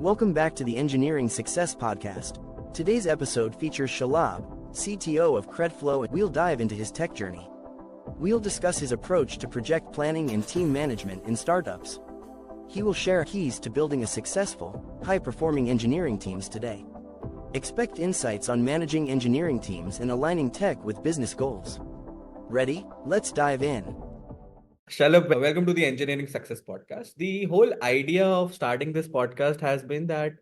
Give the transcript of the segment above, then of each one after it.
Welcome back to the Engineering Success Podcast. Today's episode features Shalab, CTO of Credflow, and we'll dive into his tech journey. We'll discuss his approach to project planning and team management in startups. He will share keys to building a successful, high-performing engineering teams today. Expect insights on managing engineering teams and aligning tech with business goals. Ready? Let's dive in. Shalab, welcome to the Engineering Success Podcast. The whole idea of starting this podcast has been that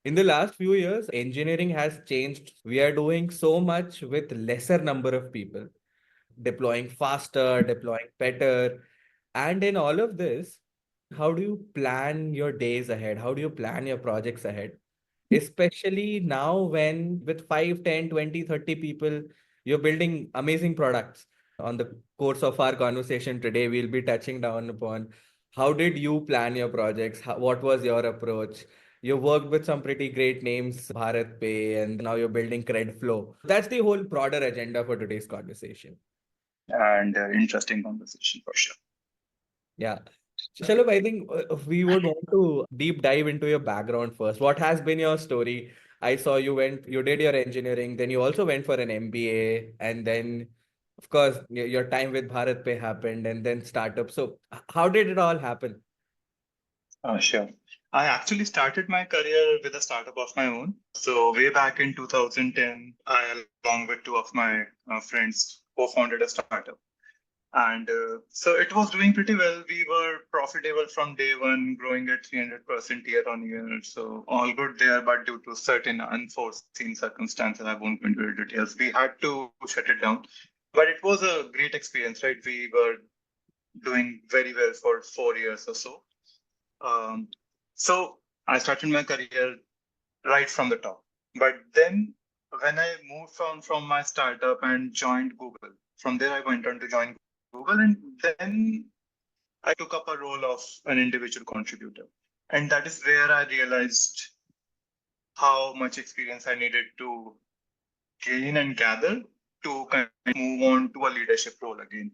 in the last few years, engineering has changed. We are doing so much with lesser number of people, deploying faster, deploying better. And in all of this, how do you plan your days ahead? How do you plan your projects ahead? Especially now when with 5, 10, 20, 30 people, you're building amazing products. On the course of our conversation today, we'll be touching down upon how did you plan your projects? What was your approach? You worked with some pretty great names, Bharat Pay, and now you're building Credflow. That's the whole broader agenda for today's conversation. And interesting conversation for sure. Yeah. Shalab, I think we would want to deep dive into your background first. What has been your story? I saw you did your engineering, then you also went for an MBA, and then, of course, your time with Bharat Pay happened, and then startup. So, how did it all happen? Sure. I actually started my career with a startup of my own. So way back in 2010, I, along with two of my friends, co-founded a startup. And so it was doing pretty well. We were profitable from day one, growing at 300% year on year. So all good there, but due to certain unforeseen circumstances, I won't go into the details, we had to shut it down. But it was a great experience, right? We were doing very well for 4 years or so. So I started my career right from the top. But then when I moved from my startup and joined Google, from there I went on to join Google, and then I took up a role of an individual contributor. And that is where I realized how much experience I needed to gain and gather to kind of move on to a leadership role again.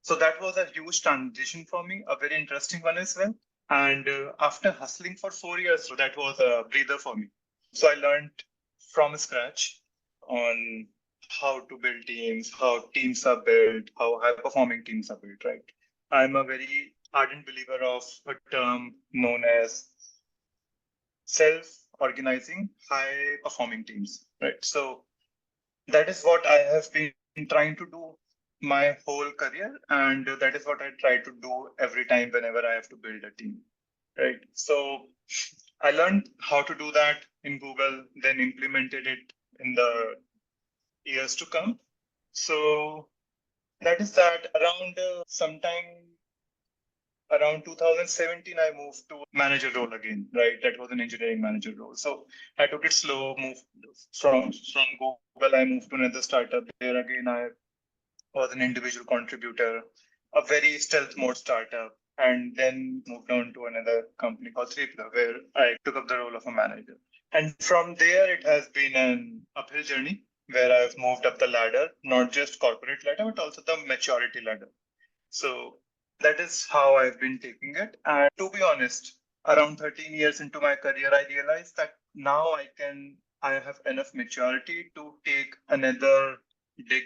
So that was a huge transition for me, a very interesting one as well. And after hustling for 4 years, so that was a breather for me. So I learned from scratch on how to build teams, how teams are built, how high-performing teams are built, right? I'm a very ardent believer of a term known as self-organizing high-performing teams, right? So that is what I have been trying to do my whole career, and that is what I try to do every time whenever I have to build a team, right? So I learned how to do that in Google, then implemented it in the years to come. So that is that. Sometime around 2017, I moved to manager role again, right? That was an engineering manager role. So I took it slow, moved from Google, I moved to another startup. There again, I was an individual contributor, a very stealth mode startup, and then moved on to another company called 3Pillar, where I took up the role of a manager. And from there, it has been an uphill journey where I've moved up the ladder, not just corporate ladder, but also the maturity ladder. So that is how I've been taking it. And to be honest, around 13 years into my career, I realized that now I have enough maturity to take another dig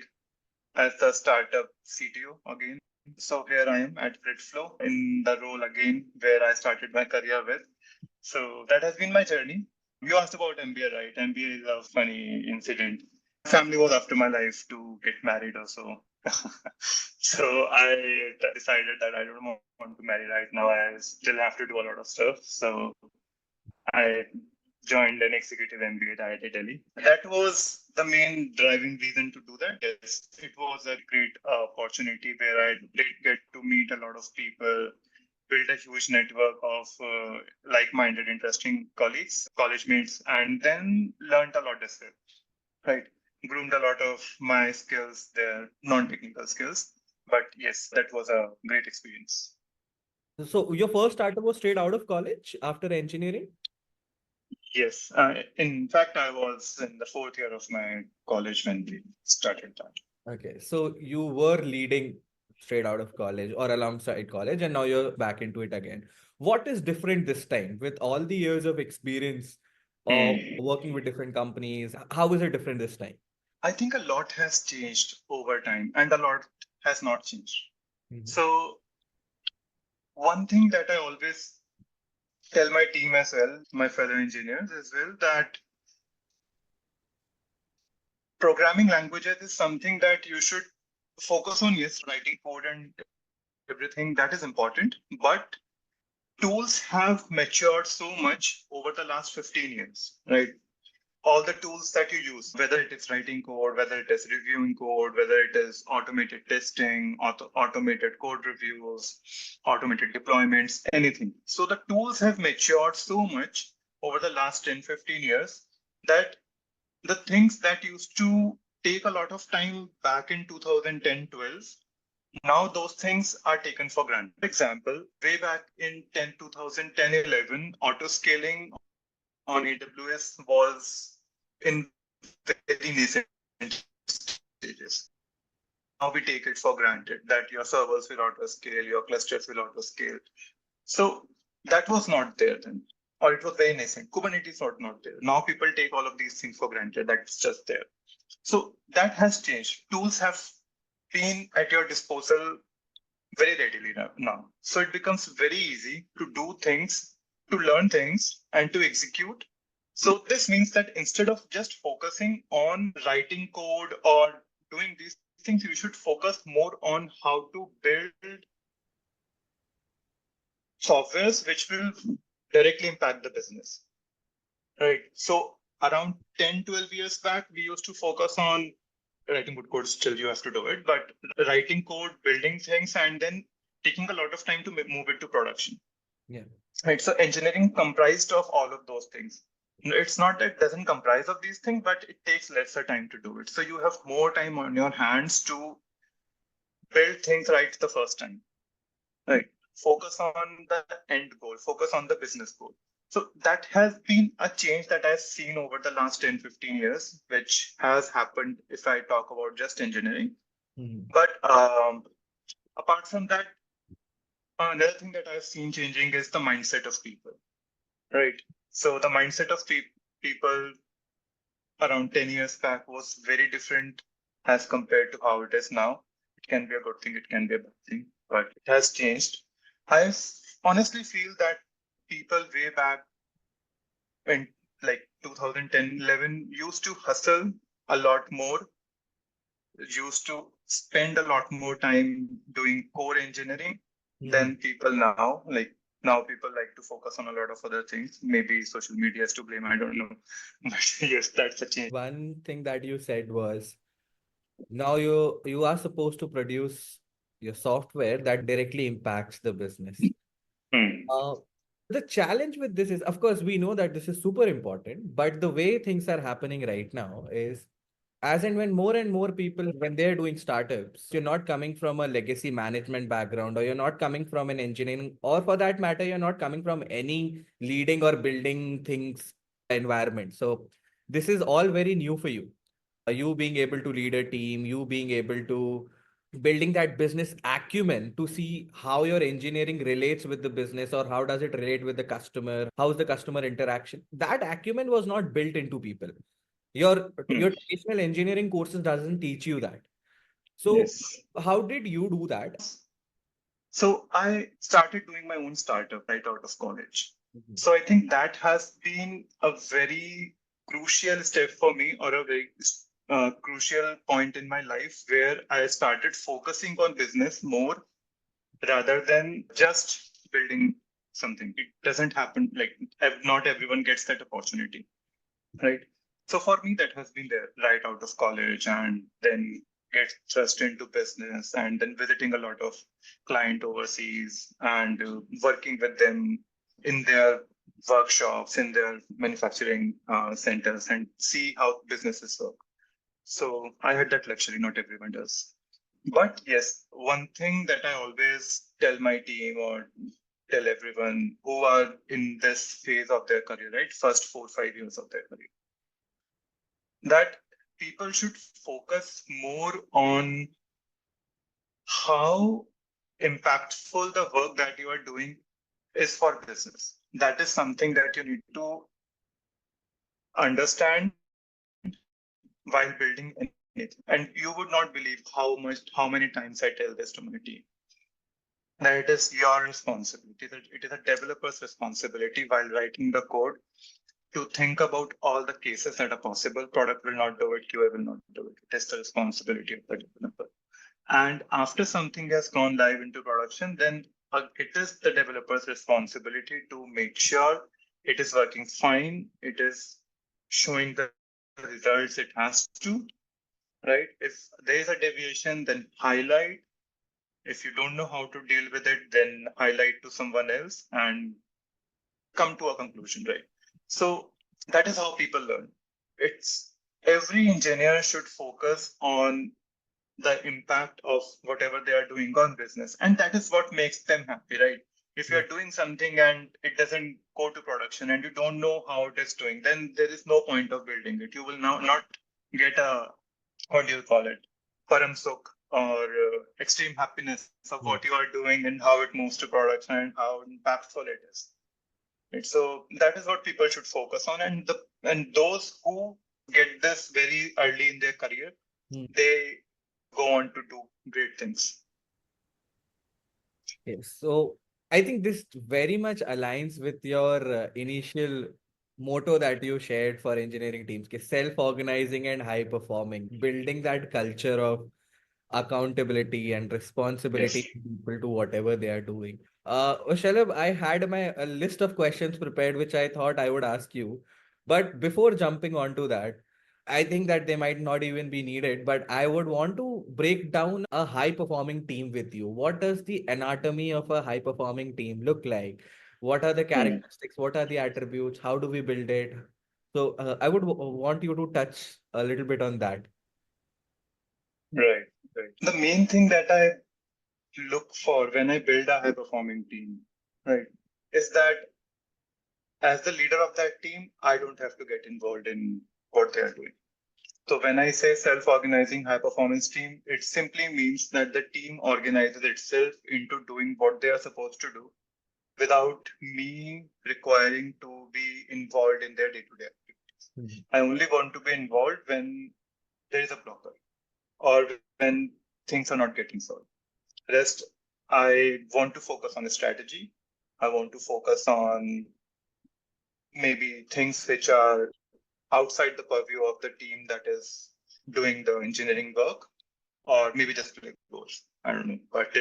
as the startup CTO again. So here I am at Credflow in the role again where I started my career with. So that has been my journey. You asked about MBA, right? MBA is a funny incident. Family was after my life to get married or so. So I decided that I don't want to marry right now. I still have to do a lot of stuff. So I joined an executive MBA at IIT Delhi. That was the main driving reason to do that. Yes, it was a great opportunity where I did get to meet a lot of people, build a huge network of like-minded, interesting colleagues, college mates, and then learned a lot as well. Right, groomed a lot of my skills there, non-technical skills. But yes, that was a great experience. So, your first startup was straight out of college after engineering? Yes. In fact, I was in the fourth year of my college when we started that. Okay. So you were leading straight out of college or alongside college, and now you're back into it again. What is different this time with all the years of experience of working with different companies? How is it different this time? I think a lot has changed over time and a lot has not changed. So, one thing that I always tell my team as well, my fellow engineers as well, that programming languages is something that you should focus on. Yes, writing code and everything, that is important. But tools have matured so much over the last 15 years, right? All the tools that you use, whether it is writing code, whether it is reviewing code, whether it is automated testing, automated code reviews, automated deployments, anything. So the tools have matured so much over the last 10, 15 years that the things that used to take a lot of time back in 2010, 12, now those things are taken for granted. For example, way back in 2010, 11, auto scaling on AWS was in very nascent stages. Now we take it for granted that your servers will auto scale, your clusters will auto scale. So that was not there then, or it was very nascent. Kubernetes was not there. Now people take all of these things for granted. That's just there. So that has changed. Tools have been at your disposal very readily now. So it becomes very easy to do things, to learn things, and to execute. So this means that instead of just focusing on writing code or doing these things, you should focus more on how to build softwares which will directly impact the business. Right. So around 10, 12 years back, we used to focus on writing good code. Still, you have to do it, but writing code, building things, and then taking a lot of time to move it to production. Yeah. Right. So engineering comprised of all of those things. It's not that it doesn't comprise of these things, but it takes lesser time to do it. So you have more time on your hands to build things right the first time. Right. Focus on the end goal, focus on the business goal. So that has been a change that I've seen over the last 10, 15 years, which has happened if I talk about just engineering. But apart from that, another thing that I've seen changing is the mindset of people, right? So the mindset of people around 10 years back was very different as compared to how it is now. It can be a good thing, it can be a bad thing, but it has changed. I honestly feel that people way back in like 2010, 11 used to hustle a lot more, used to spend a lot more time doing core engineering than people now. Like now people like to focus on a lot of other things. Maybe social media is to blame, I don't know. But yes, that's a change. One thing that you said was now you are supposed to produce your software that directly impacts the business. Uh, the challenge with this is, of course, we know that this is super important, but the way things are happening right now is as and when more and more people, when they're doing startups, you're not coming from a legacy management background, or you're not coming from an engineering, or for that matter, you're not coming from any leading or building things environment. So this is all very new for you. You being able to lead a team, you being able to building that business acumen to see how your engineering relates with the business, or how does it relate with the customer, how's the customer interaction. That acumen was not built into people. Your traditional engineering courses doesn't teach you that. So Yes. how did you do that? So I started doing my own startup right out of college. So I think that has been a very crucial step for me, or a very crucial point in my life where I started focusing on business more rather than just building something. It doesn't happen, like not everyone gets that opportunity, right? So for me, that has been there right out of college, and then get thrust into business, and then visiting a lot of client overseas, and working with them in their workshops, in their manufacturing centers, and see how businesses work. So I had that luxury, not everyone does. But yes, one thing that I always tell my team or tell everyone who are in this phase of their career, right? First 4, 5 years of their career, that people should focus more on how impactful the work that you are doing is for business. That is something that you need to understand while building anything. And you would not believe how many times I tell this to my team. That it is your responsibility, that it is a developer's responsibility while writing the code to think about all the cases that are possible. Product will not do it, QA will not do it. It is the responsibility of the developer. And after something has gone live into production, then it is the developer's responsibility to make sure it is working fine, it is showing the results it has to, right? If there is a deviation, then highlight. If you don't know how to deal with it, then highlight to someone else and come to a conclusion, right? So that is how people learn. It's every engineer should focus on the impact of whatever they are doing on business, and that is what makes them happy, right? If you are doing something and it doesn't go to production and you don't know how it is doing, then there is no point of building it. You will now not get a, what do you call it, param sukh, or extreme happiness of what you are doing and how it moves to production and how impactful it is. Right? So that is what people should focus on, and those who get this very early in their career, they go on to do great things. Yes. So I think this very much aligns with your initial motto that you shared for engineering teams, self-organizing and high performing, building that culture of accountability and responsibility Yes. to people to whatever they are doing. Shalabh, I had a list of questions prepared, which I thought I would ask you. But before jumping onto that, I think that they might not even be needed, but I would want to break down a high performing team with you. What does the anatomy of a high performing team look like? What are the Hmm. characteristics? What are the attributes? How do we build it? So I would want you to touch a little bit on that. Right. Right. The main thing that I look for when I build a high performing team, right, is that as the leader of that team, I don't have to get involved in what they are doing. So when I say self-organizing high performance team, it simply means that the team organizes itself into doing what they are supposed to do without me requiring to be involved in their day-to-day activities. Mhm. I only want to be involved when there is a blocker or when things are not getting solved. Rest, I want to focus on a strategy. I want to focus on maybe things which are outside the purview of the team that is doing the engineering work, or maybe just play goals. I don't know, but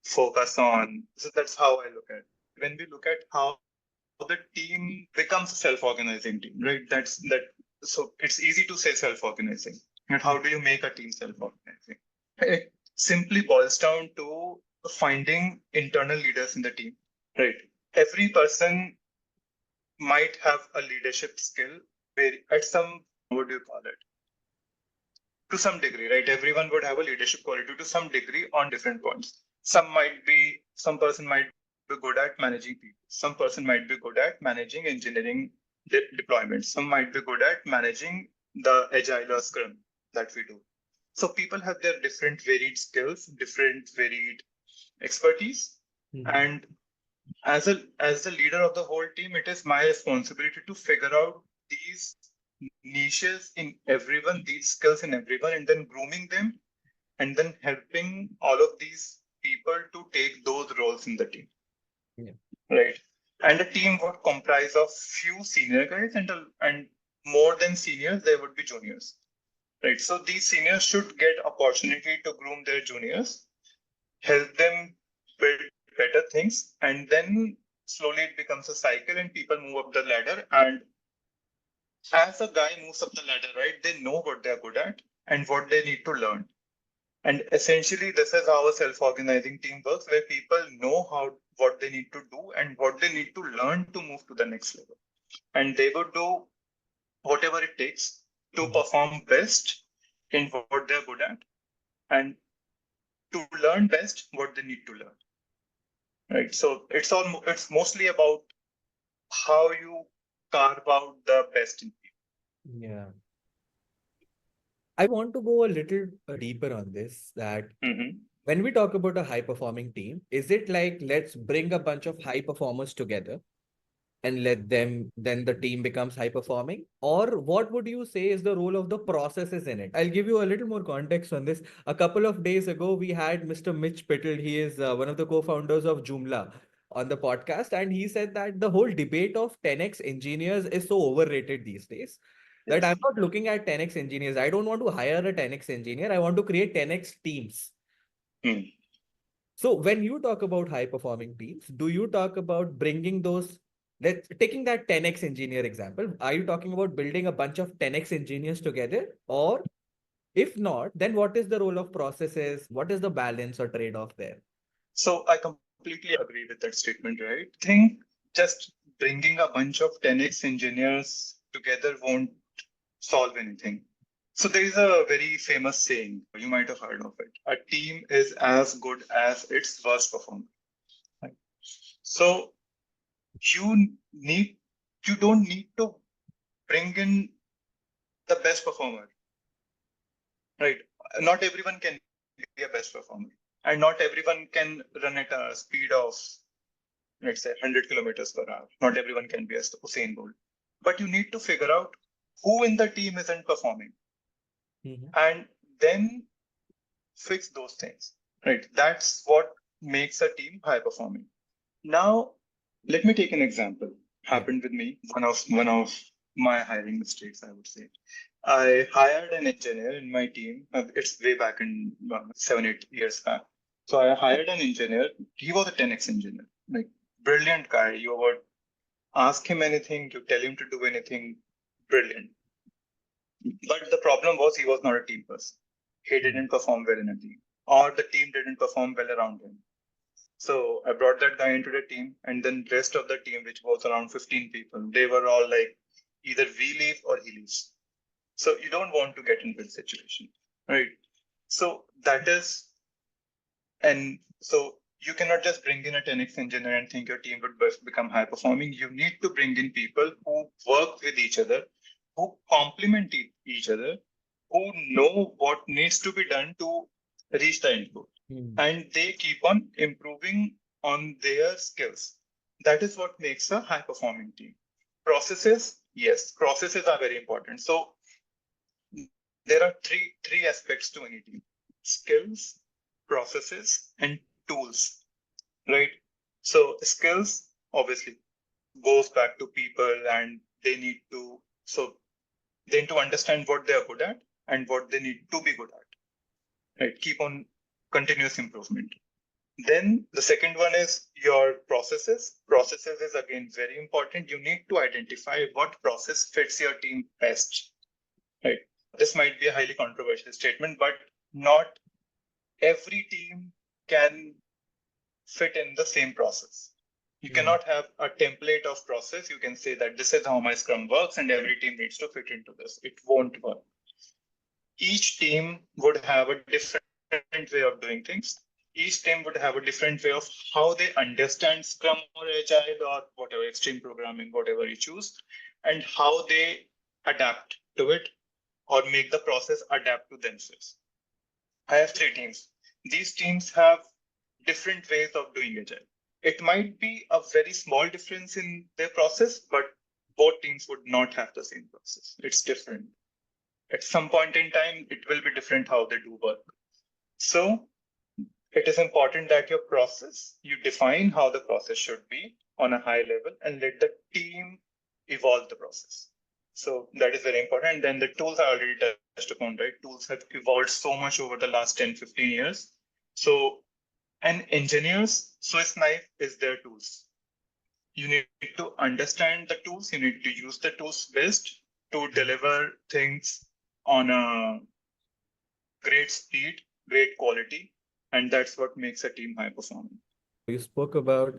focus on. So that's how I look at it. When we look at how the team becomes a self-organizing team, right? That's that. So it's easy to say self-organizing. And how do you make a team self-organizing? It simply boils down to finding internal leaders in the team, right? Every person might have a leadership skill where at some, what do you call it, to some degree, right? Everyone would have a leadership quality to some degree on different points. Some person might be good at managing people. Some person might be good at managing engineering deployments. Some might be good at managing the agile or scrum that we do. So people have their different varied skills, different varied expertise. And as the leader of the whole team, it is my responsibility to figure out these niches in everyone, these skills in everyone, and then grooming them, and then helping all of these people to take those roles in the team. Yeah. Right. And a team would comprise of few senior guys and more than seniors, there would be juniors. Right. So these seniors should get opportunity to groom their juniors, help them build better things, and then slowly it becomes a cycle and people move up the ladder. And as a guy moves up the ladder, right, they know what they're good at and what they need to learn. And essentially, this is how a self-organizing team works, where people know what they need to do and what they need to learn to move to the next level. And they would do whatever it takes to perform best in what they're good at and to learn best what they need to learn. Right. So it's mostly about how you carve out the best in people. Yeah. I want to go a little deeper on this, that Mm-hmm. when we talk about a high performing team, is it like let's bring a bunch of high performers together and let them, then the team becomes high performing? Or what would you say is the role of the processes in it? I'll give you a little more context on this. A couple of days ago, we had Mr. Mitch Pittle. He is one of the co-founders of Joomla on the podcast, and he said that the whole debate of 10x engineers is so overrated these days that Yes. I'm not looking at 10x engineers. I don't want to hire a 10x engineer. I want to create 10x teams. Hmm. So when you talk about high performing teams, do you talk about bringing those, let's taking that 10x engineer example, are you talking about building a bunch of 10x engineers together? Or if not, then what is the role of processes? What is the balance or trade-off there? So I completely agree with that statement, right? I think just bringing a bunch of 10x engineers together won't solve anything. So there is a very famous saying, you might have heard of it. A team is as good as its worst performer. Right? So you need you don't need to bring in the best performer, right? Not everyone can be a best performer, and not everyone can run at a speed of, let's say, 100 kilometers per hour. Not everyone can be a Usain Bolt, but you need to figure out who in the team isn't performing, and then fix those things, right? That's what makes a team high performing. Now, let me take an example. Yeah. Happened with me. One of my hiring mistakes, I would say. I hired an engineer in my team. It's way back in 7, 8 years back. So I hired an engineer. He was a 10x engineer, like brilliant guy. You would ask him anything, you tell him to do anything, brilliant. But the problem was he was not a team person. He didn't perform well in a team, or the team didn't perform well around him. So I brought that guy into the team, and then rest of the team, which was around 15 people, they were all like, either we leave or he leaves. So you don't want to get into this situation, right? So that is, and so you cannot just bring in a 10x engineer and think your team would become high performing. You need to bring in people who work with each other, who complement each other, who know what needs to be done to reach the end goal. And they keep on improving on their skills. That is what makes a high performing team. Processes, yes, processes are very important. So there are three aspects to any team: skills, processes, and tools, right? So skills obviously goes back to people, and they need to, so they need to understand what they are good at and what they need to be good at, right? Keep on continuous improvement. Then the second one is your processes. Processes is again very important. You need to identify what process fits your team best, right? This might be a highly controversial statement, but not every team can fit in the same process. You cannot have a template of process. You can say that this is how my Scrum works and every team needs to fit into this. It won't work. Each team would have a different way of doing things. Each team would have a different way of how they understand Scrum or Agile or whatever, extreme programming, whatever you choose, and how they adapt to it or make the process adapt to themselves. I have three teams. These teams have different ways of doing Agile. It might be a very small difference in their process, but both teams would not have the same process. It's different. At some point in time, it will be different how they do work. So it is important that your process, you define how the process should be on a high level and let the team evolve the process. So that is very important. And then the tools I already touched upon, right? Tools have evolved so much over the last 10, 15 years. So, and engineers, Swiss knife is their tools. You need to understand the tools. You need to use the tools best to deliver things on a great speed, great quality. And that's what makes a team high performing. You spoke about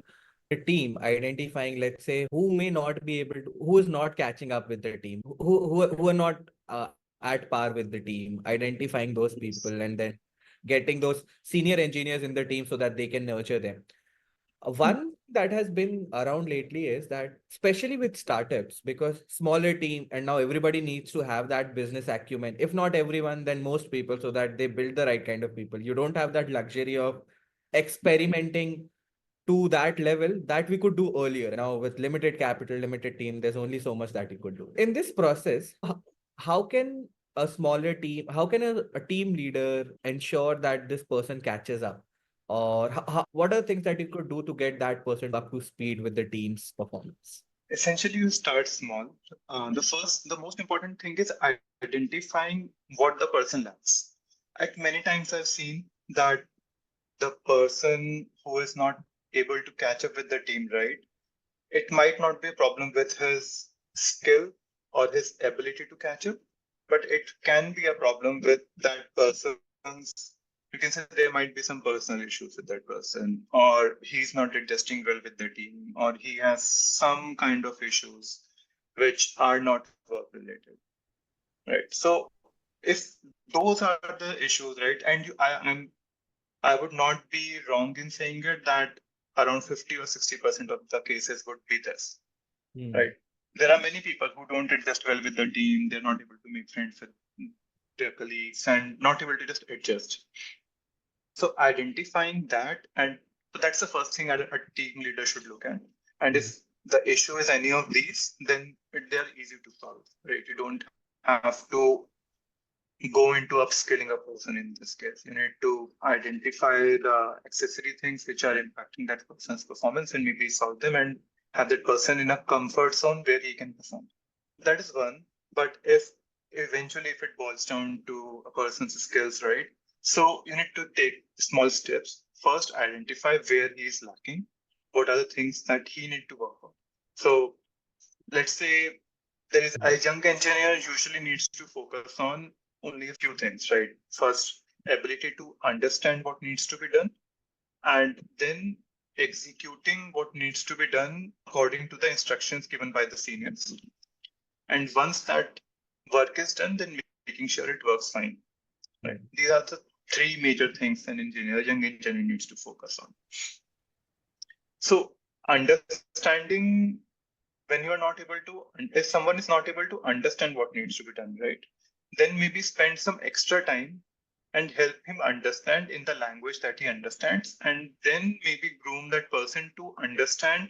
a team identifying, let's say, who may not be able to, who is not catching up with the team, who are not at par with the team, identifying those Yes. people and then getting those senior engineers in the team so that they can nurture them. One that has been around lately is that, especially with startups, because smaller team and now everybody needs to have that business acumen. If not everyone, then most people, so that they build the right kind of people. You don't have that luxury of experimenting to that level that we could do earlier. Now, with limited capital, limited team, there's only so much that you could do. In this process, how can a smaller team, how can a team leader ensure that this person catches up? Or what are the things that you could do to get that person up to speed with the team's performance? Essentially, you start small. The most important thing is identifying what the person lacks. Like many times I've seen that the person who is not able to catch up with the team, right? It might not be a problem with his skill or his ability to catch up, but it can be a problem with that person's. You can say there might be some personal issues with that person, or he's not adjusting well with the team, or he has some kind of issues which are not work related, right? So if those are the issues, right, and I would not be wrong in saying it that around 50 or 60% of the cases would be this, right? There are many people who don't adjust well with the team. They're not able to make friends with their colleagues and not able to just adjust. So identifying that, and that's the first thing a team leader should look at. And if the issue is any of these, then they're easy to solve, right? You don't have to go into upskilling a person in this case. You need to identify the accessory things which are impacting that person's performance and maybe solve them and have that person in a comfort zone where he can perform. That is one. But if eventually if it boils down to a person's skills, right? So you need to take small steps. First, identify where he is lacking. What are the things that he need to work on? So let's say there is a young engineer usually needs to focus on only a few things, right? First, ability to understand what needs to be done, and then executing what needs to be done according to the instructions given by the seniors. And once that work is done, then making sure it works fine. Right. These are the three major things an engineer, a young engineer needs to focus on. So understanding when you are not able to, if someone is not able to understand what needs to be done, right, then maybe spend some extra time and help him understand in the language that he understands, and then maybe groom that person to understand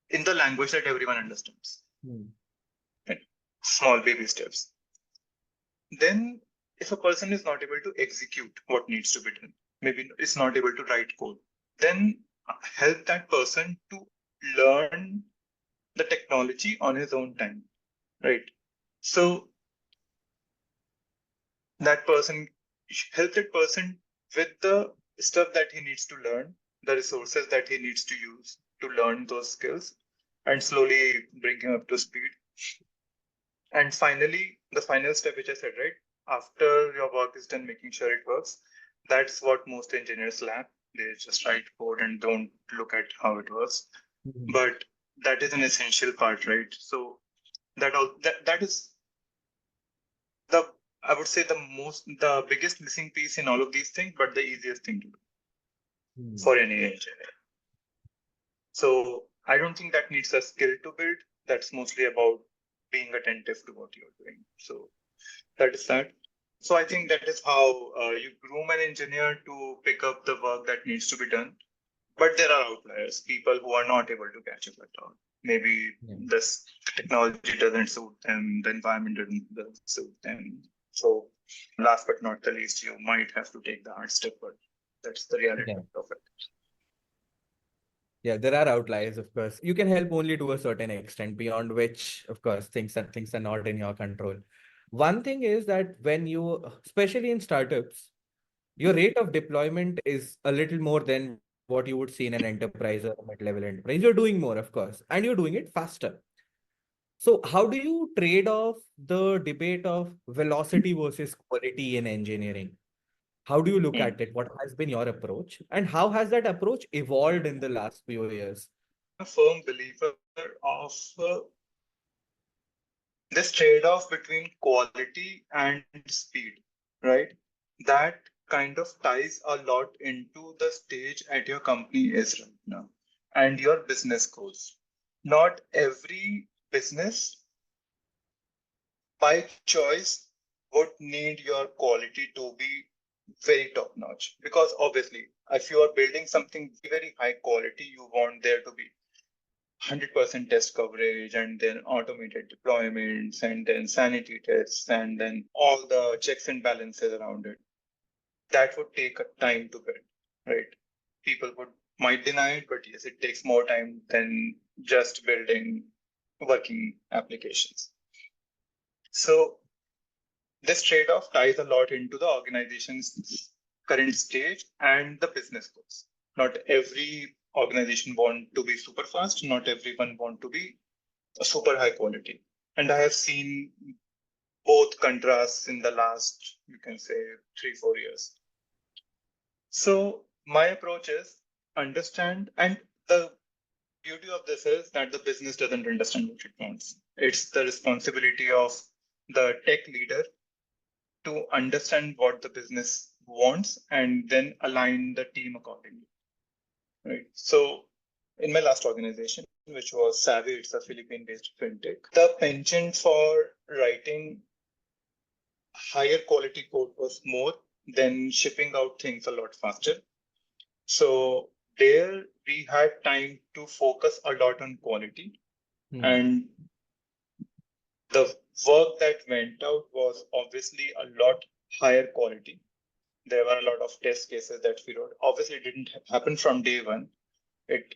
in the language that everyone understands. Right? Small baby steps. Then, if a person is not able to execute what needs to be done, maybe is not able to write code, then help that person to learn the technology on his own time, right? So that person, help that person with the stuff that he needs to learn, the resources that he needs to use to learn those skills, and slowly bring him up to speed. And finally, the final step, which I said, right, after your work is done, making sure it works, that's what most engineers lack. They just write code and don't look at how it works. But that is an essential part, right? So that is the, I would say, the biggest missing piece in all of these things, but the easiest thing to do for any engineer. So I don't think that needs a skill to build. That's mostly about being attentive to what you're doing. So that is that. So I think that is how you groom an engineer to pick up the work that needs to be done. But there are outliers, people who are not able to catch up at all. Maybe this technology doesn't suit them, the environment doesn't suit them. So last but not the least, you might have to take the hard step, but that's the reality of it. Yeah, there are outliers, of course. You can help only to a certain extent, beyond which, of course, things are not in your control. One thing is that when you, especially in startups, your rate of deployment is a little more than what you would see in an enterprise or a mid-level enterprise. You're doing more, of course, and you're doing it faster. So how do you trade off the debate of velocity versus quality in engineering? How do you look at it? What has been your approach? And how has that approach evolved in the last few years? I'm a firm believer of this trade-off between quality and speed, right? That kind of ties a lot into the stage at your company is right now and your business goals. Not every business by choice would need your quality to be very top notch, because obviously if you are building something very high quality, you want there to be 100% test coverage and then automated deployments and then sanity tests and then all the checks and balances around it. That would take a time to build, right? People would might deny it, but yes, it takes more time than just building working applications. So this trade-off ties a lot into the organization's current stage and the business goals. Not every organization want to be super fast, not everyone want to be super high quality. And I have seen both contrasts in the last, you can say, 3-4 years. So my approach is understand, and the beauty of this is that the business doesn't understand what it wants. It's the responsibility of the tech leader to understand what the business wants and then align the team accordingly. Right. So in my last organization, which was Savvy, it's a Philippine-based fintech, the penchant for writing higher quality code was more than shipping out things a lot faster. So there we had time to focus a lot on quality. And the work that went out was obviously a lot higher quality. There were a lot of test cases that we wrote. Obviously, it didn't happen from day one. It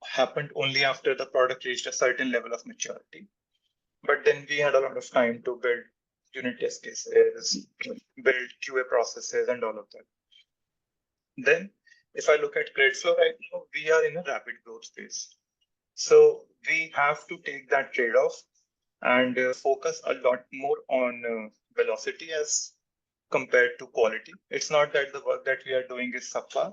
happened only after the product reached a certain level of maturity. But then we had a lot of time to build unit test cases, build QA processes, and all of that. Then, if I look at Gradeflow right now, we are in a rapid growth phase. So we have to take that trade-off and focus a lot more on velocity as compared to quality. It's not that the work that we are doing is subpar.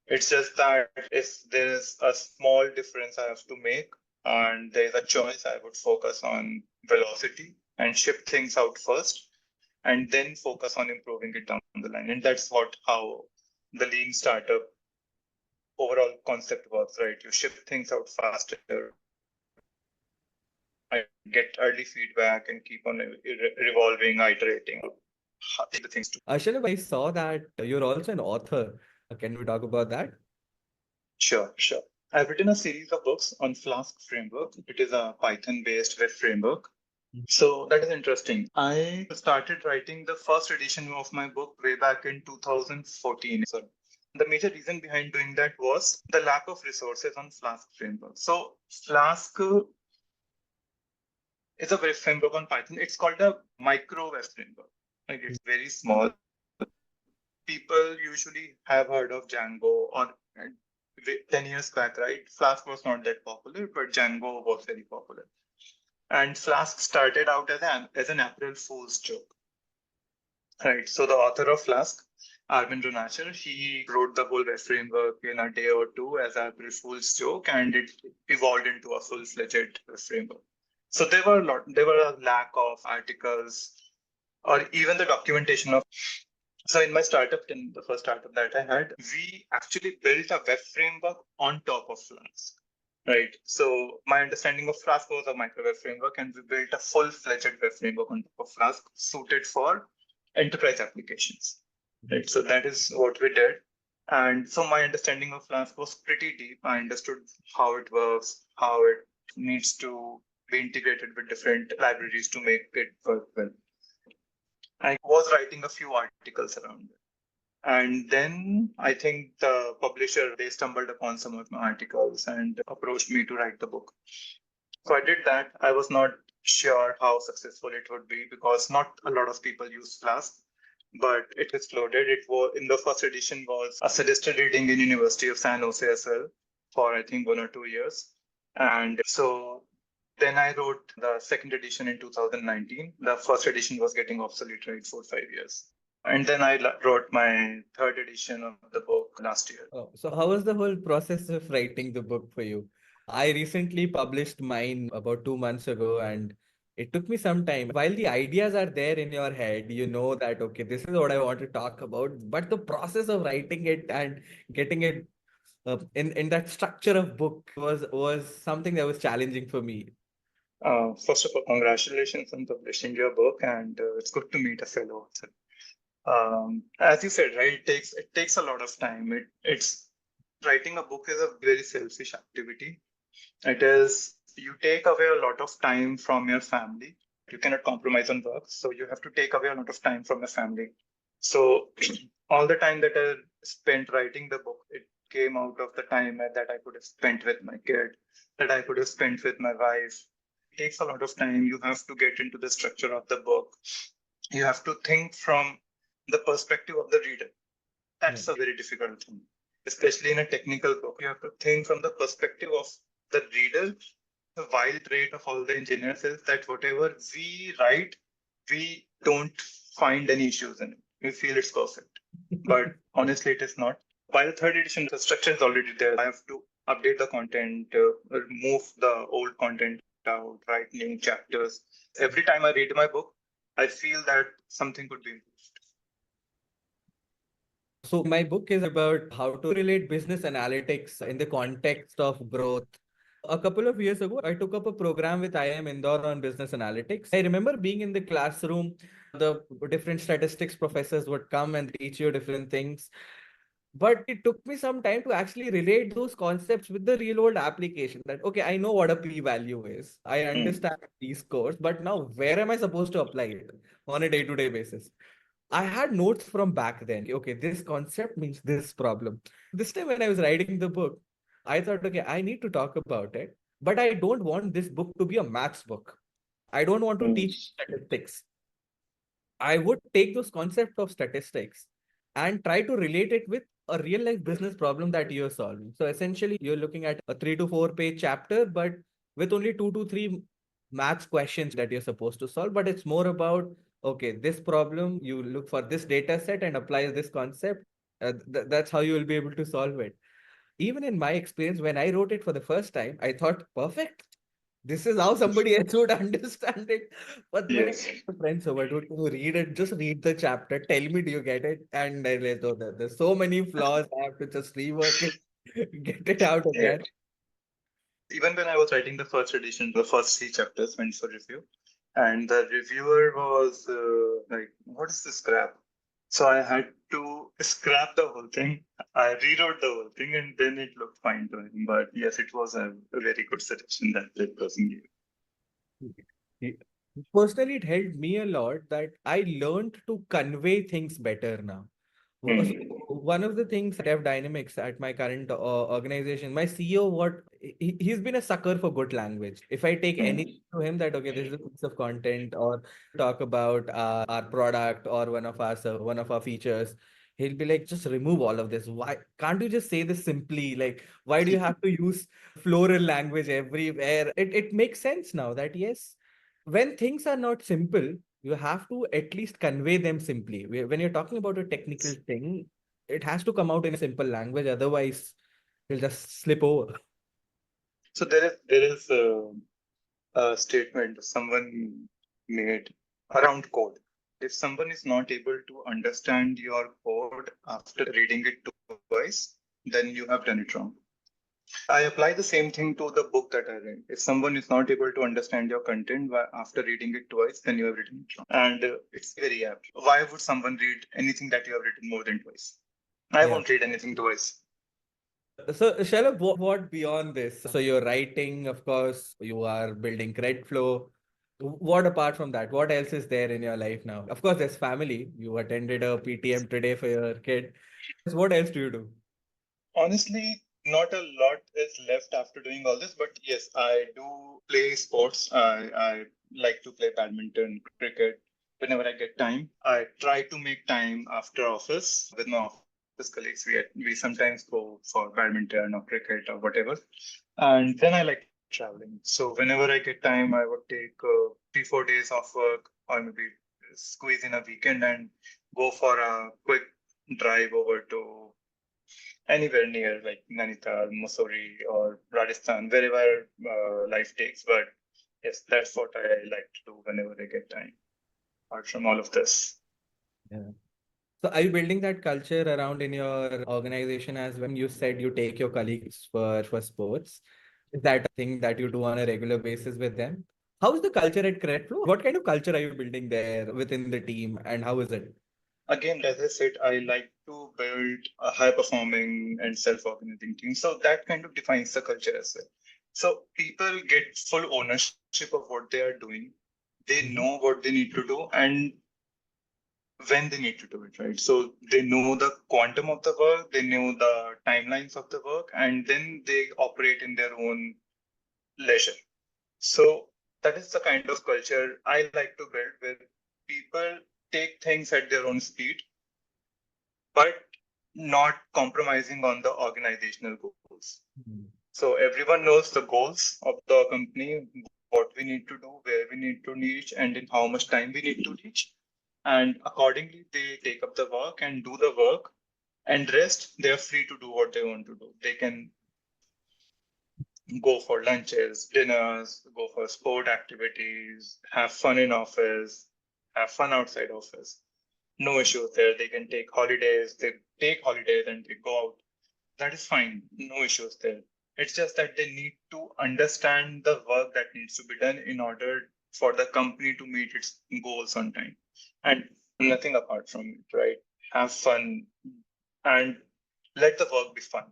It's just that if there is a small difference I have to make and there is a choice, I would focus on velocity and ship things out first and then focus on improving it down the line. And that's how the lean startup overall concept works, right? You ship things out faster, I get early feedback and keep on revolving, iterating, the things to. Ashanab, I saw that you're also an author. Can we talk about that? Sure. I've written a series of books on Flask framework. It is a Python-based web framework. So that is interesting. I started writing the first edition of my book way back in 2014. So the major reason behind doing that was the lack of resources on Flask framework. So Flask is a web framework on Python. It's called a micro web framework. Like it's very small. People usually have heard of Django or 10 years back, right? Flask was not that popular, but Django was very popular. And Flask started out as an April Fool's joke. Right. So the author of Flask, Arvind Runachar, he wrote the whole web framework in a day or two as an April Fool's joke, and it evolved into a full-fledged web framework. So there were a lack of articles or even the documentation of. So in my startup, in the first startup that I had, we actually built a web framework on top of Flask. Right. So my understanding of Flask was a micro web framework, and we built a full-fledged web framework on top of Flask suited for enterprise applications. Right. So that is what we did. And so my understanding of Flask was pretty deep. I understood how it works, how it needs to be integrated with different libraries to make it work well. I was writing a few articles around it. And then I think the publisher, they stumbled upon some of my articles and approached me to write the book. So I did that. I was not sure how successful it would be because not a lot of people use Flask, but it exploded. It was in the first edition was a suggested reading in University of San Jose as well for I think 1 or 2 years. And so then I wrote the second edition in 2019. The first edition was getting obsolete, right, 4 or 5 years. And then I wrote my third edition of the book last year. Oh, so how was the whole process of writing the book for you? I recently published mine about 2 months ago, and It took me some time. While the ideas are there in your head, you know that, okay, this is what I want to talk about. But the process of writing it and getting it in that structure of book was something that was challenging for me. First of all, congratulations on publishing your book, and it's good to meet a fellow author. As you said, right, it takes a lot of time. It's writing a book is a very selfish activity. It is, you take away a lot of time from your family. You cannot compromise on work, so you have to take away a lot of time from your family. So all the time that I spent writing the book, it came out of the time that I could have spent with my kid, that I could have spent with my wife. It takes a lot of time. You have to get into the structure of the book. You have to think from the perspective of the reader. Yeah. That's a very difficult thing, especially in a technical book. You have to think from the perspective of the reader. The wild trait of all the engineers is that whatever we write, we don't find any issues in it. We feel it's perfect. But honestly, it is not. By the third edition, the structure is already there. I have to update the content, remove the old content out, write new chapters. Every time I read my book, I feel that something could be improved. So my book is about how to relate business analytics in the context of growth. A couple of years ago, I took up a program with IIM Indore on business analytics. I remember being in the classroom, the different statistics professors would come and teach you different things. But it took me some time to actually relate those concepts with the real world application. That, okay, I know what a p value is. I Mm. understand these scores, but now where am I supposed to apply it on a day-to-day basis? I had notes from back then. Okay, this concept means this problem. This time when I was writing the book, I thought, okay, I need to talk about it, but I don't want this book to be a maths book. I don't want to Mm. teach statistics. I would take those concepts of statistics and try to relate it with a real life business problem that you're solving. So essentially, you're looking at a 3 to 4 page chapter, but with only 2 to 3 maths questions that you're supposed to solve. But it's more about, okay, this problem, you look for this data set and apply this concept. That's how you will be able to solve it. Even in my experience, when I wrote it for the first time, I thought, perfect. This is how somebody else would understand it. But when I Yes. get friends over to read it, just read the chapter, tell me, do you get it? And I realized, oh, there's so many flaws. I have to just rework it, get it out Yeah. again. Even when I was writing the first edition, the first three chapters went for review, and the reviewer was like, "What is this crap?" So I had to scrap the whole thing. I rewrote the whole thing, and then it looked fine to him. But yes, it was a very good suggestion that that person gave. Personally, it helped me a lot that I learned to convey things better now. So Hmm. one of the things at F Dynamics at my current organization, my CEO, he's been a sucker for good language. If I take Hmm. anything to him that, okay, this is a piece of content or talk about our product or one of our features, he'll be like, just remove all of this. Why can't you just say this simply? Like, why do you have to use floral language everywhere? It makes sense now that yes, when things are not simple, you have to at least convey them simply. When you're talking about a technical thing, it has to come out in a simple language. Otherwise, you'll just slip over. So there is a statement someone made around code. If someone is not able to understand your code after reading it twice, then you have done it wrong. I apply the same thing to the book that I read. If someone is not able to understand your content after reading it twice, then you have written it wrong. And it's very apt. Why would someone read anything that you have written more than twice? I Yeah. won't read anything twice. So, Shalabh, what beyond this? So, you're writing, of course, you are building credit flow. What apart from that? What else is there in your life now? Of course, there's family. You attended a PTM today for your kid. What else do you do? Honestly, not a lot is left after doing all this, but yes, I do play sports. I like to play badminton, cricket. Whenever I get time, I try to make time after office with my office colleagues. We sometimes go for badminton or cricket or whatever. And then I like traveling. So whenever I get time, I would take 3 4 days off work or maybe squeeze in a weekend and go for a quick drive over to anywhere near like Nainital, Mussoorie, or Rajasthan, wherever life takes. But yes, that's what I like to do whenever I get time, apart from all of this. Yeah. So are you building that culture around in your organization as well? You said you take your colleagues for sports. Is that a thing that you do on a regular basis with them? How is the culture at Credflow? What kind of culture are you building there within the team, and how is it? Again, as I said, I like to build a high performing and self organizing team. So that kind of defines the culture as well. So people get full ownership of what they are doing. They Mhm. know what they need to do and when they need to do it, right? So they know the quantum of the work, they know the timelines of the work, and then they operate in their own leisure. So that is the kind of culture I like to build where people take things at their own speed, but not compromising on the organizational goals. Mhm. So everyone knows the goals of the company, what we need to do, where we need to reach, and in how much time we need to reach. And accordingly, they take up the work and do the work, and rest, they're free to do what they want to do. They can go for lunches, dinners, go for sport activities, have fun in office, have fun outside office. No issues there. They can take holidays. They take holidays and they go out. That is fine. No issues there. It's just that they need to understand the work that needs to be done in order for the company to meet its goals on time. And nothing apart from it, right? Have fun and let the work be fun.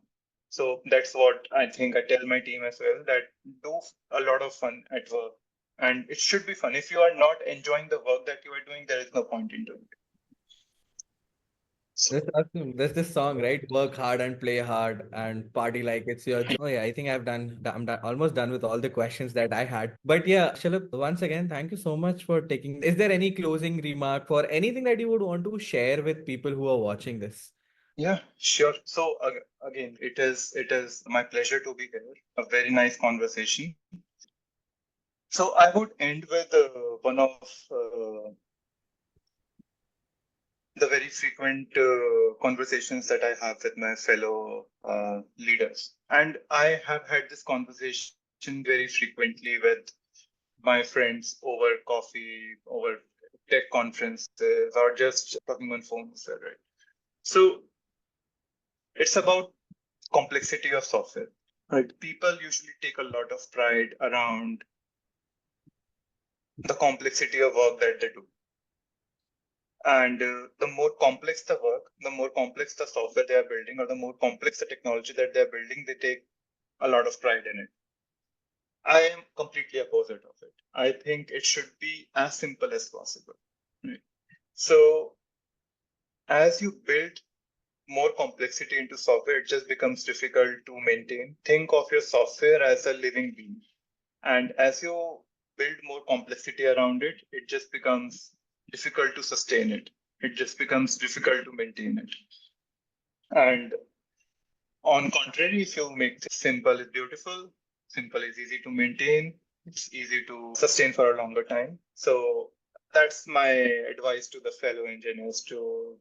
So that's what I think I tell my team as well, that do a lot of fun at work. And it should be fun. If you are not enjoying the work that you are doing, there is no point in doing it. So That's awesome. There's this song, right? Work hard and play hard and party like it's your job. Oh yeah, I think I'm done, almost done with all the questions that I had. But yeah, Shalab, once again, thank you so much for taking. Is there any closing remark for anything that you would want to share with people who are watching this? yeah, sure. So again, it is my pleasure to be here. A very nice conversation. So I would end with one of the very frequent conversations that I have with my fellow leaders, and I have had this conversation very frequently with my friends over coffee, over tech conferences, or just talking on phones, right? So it's about complexity of software. Right. People usually take a lot of pride around the complexity of work that they do. And the more complex the work, the more complex the software they are building, or the more complex the technology that they're building, they take a lot of pride in it. I am completely opposite of it. I think it should be as simple as possible. Right. So as you build more complexity into software, it just becomes difficult to maintain. Think of your software as a living being. And as you build more complexity around it, it just becomes difficult to sustain it. It just becomes difficult to maintain it. And on contrary, if you make things simple is beautiful, simple is easy to maintain, it's easy to sustain for a longer time. So that's my advice to the fellow engineers, to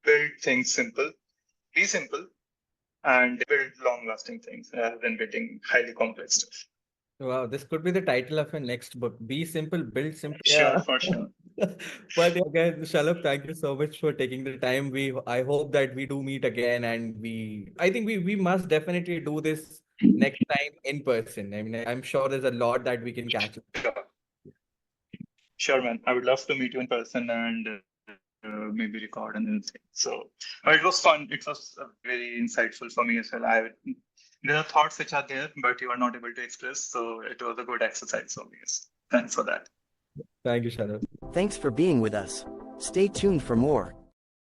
build things simple, be simple, and build long lasting things rather than building highly complex stuff. Wow, this could be the title of your next book. Be simple, build simple. Sure, Yeah. for sure. But yeah, again, Shalab, thank you so much for taking the time. I hope that we do meet again, and I think we must definitely do this next time in person. I mean, I'm sure there's a lot that we can catch up. Sure. Sure, man. I would love to meet you in person and maybe record and anything. So it was fun. It was very insightful for me as well. There are thoughts which are there, but you are not able to express. So it was a good exercise for me. Thanks for that. Thank you, Shalab. Thanks for being with us. Stay tuned for more.